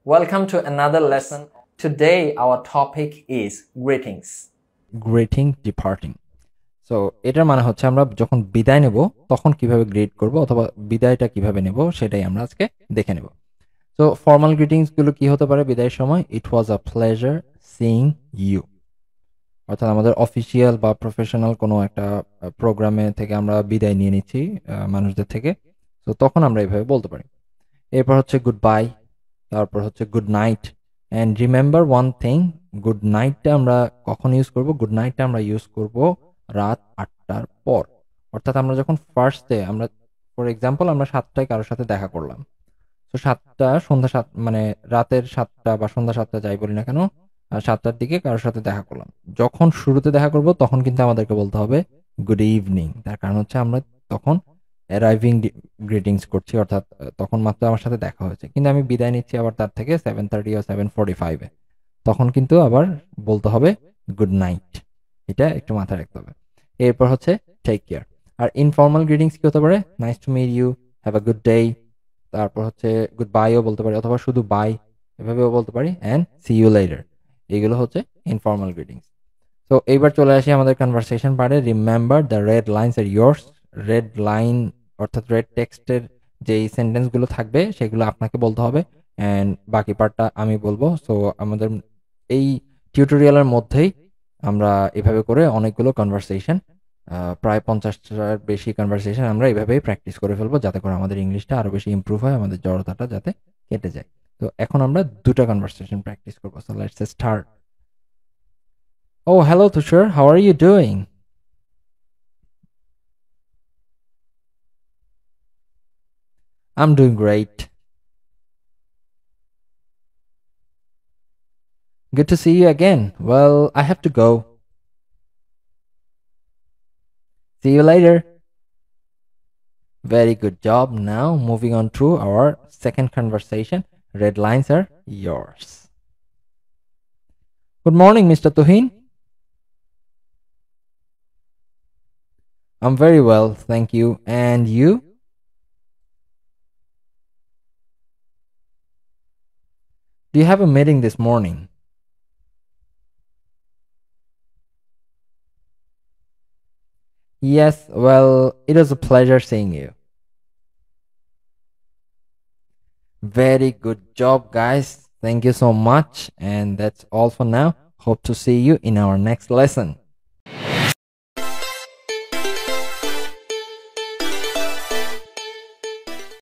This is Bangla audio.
Welcome to another lesson. Today our topic is greetings. Grating departing. So এটার মানে হচ্ছে আমরা যখন বিদায় নেব তখন কিভাবে গ্রেট করব অথবা বিদায়টা কিভাবে নেব সেটাই আমরা আজকে দেখে নেব। সো ফর্মাল গ্রিটিংস গুলো কি হতে পারে বিদায়ের সময়? ইট ওয়াজ আ প্লেজার সিইং ইউ, অর্থাৎ আমাদের অফিসিয়াল বা প্রফেশনাল কোনো একটা প্রোগ্রামে থেকে আমরা বিদায় নিয়ে নিচ্ছি মানুষদের থেকে, তো তখন আমরা এইভাবে বলতে পারি। এরপর হচ্ছে গুড বাই, তারপর হচ্ছে good night. And remember one thing, good নাইটটা আমরা কখন ইউজ করব? গুড নাইটটা আমরা ইউজ করব রাত 8টার পর। অর্থাৎ আমরা যখন ফার্স্ট ডে, আমরা ফর এক্সাম্পল আমরা 7টায় কারোর সাথে দেখা করলাম, তো 7টা সন্ধ্যা 7 মানে রাতের 7টা বা সন্ধ্যা 7টা যাই বলি না কেন, 7টার দিকে কারোর সাথে দেখা করলাম। যখন শুরুতে দেখা করব তখন কিন্তু আমাদেরকে বলতে হবে গুড ইভিনিং। তার কারণ হচ্ছে আমরা তখন অ্যারাইভিং গ্রিটিংস করছি, অর্থাৎ তখন মাত্র আমার সাথে দেখা হয়েছে, কিন্তু আমি বিদায় নিচ্ছি আবার তার থেকে 7:30 ও 7:45-এ, তখন কিন্তু আবার বলতে হবে গুড নাইট। এটা একটু মাথায় রাখতে হবে। এরপর হচ্ছে টেক কেয়ার। আর ইনফর্মাল গ্রিটিংস কি হতে পারে? Nice to meet you, have a good day. তারপর হচ্ছে গুড বাইও বলতে পারি, অথবা শুধু বাই এভাবেও বলতে পারি, অ্যান্ড সি ইউ লেটার। এগুলো হচ্ছে ইনফর্মাল গ্রিটিংস। তো এইবার চলে আসি আমাদের কনভারসেশন পার্টে। Remember the red lines R years. Red line অর্থাৎ রেড টেক্সটের যেই সেন্টেন্সগুলো থাকবে সেগুলো আপনাকে বলতে হবে, অ্যান্ড বাকি পার্টটা আমি বলবো। সো আমাদের এই টিউটোরিয়ালের মধ্যেই আমরা এভাবে করে অনেকগুলো কনভারসেশন, প্রায় 50টার বেশি কনভারসেশন আমরা এভাবেই প্র্যাকটিস করে ফেলবো, যাতে করে আমাদের ইংলিশটা আরো বেশি ইমপ্রুভ হয়, আমাদের জড়তাটা যাতে কেটে যায়। তো এখন আমরা দুটো কনভারসেশন প্র্যাকটিস করবো। So let's start. Oh, hello Tushar, how are you doing? I'm doing great. Good to see you again. Well, I have to go. See you later. Very good job. Now, moving on to our second conversation. Red lines are yours. Good morning, Mr. Tuhin. I'm very well, thank you. And you? Do you have a meeting this morning? Yes, well, it was a pleasure seeing you. Very good job, guys. Thank you so much. And that's all for now. Hope to see you in our next lesson.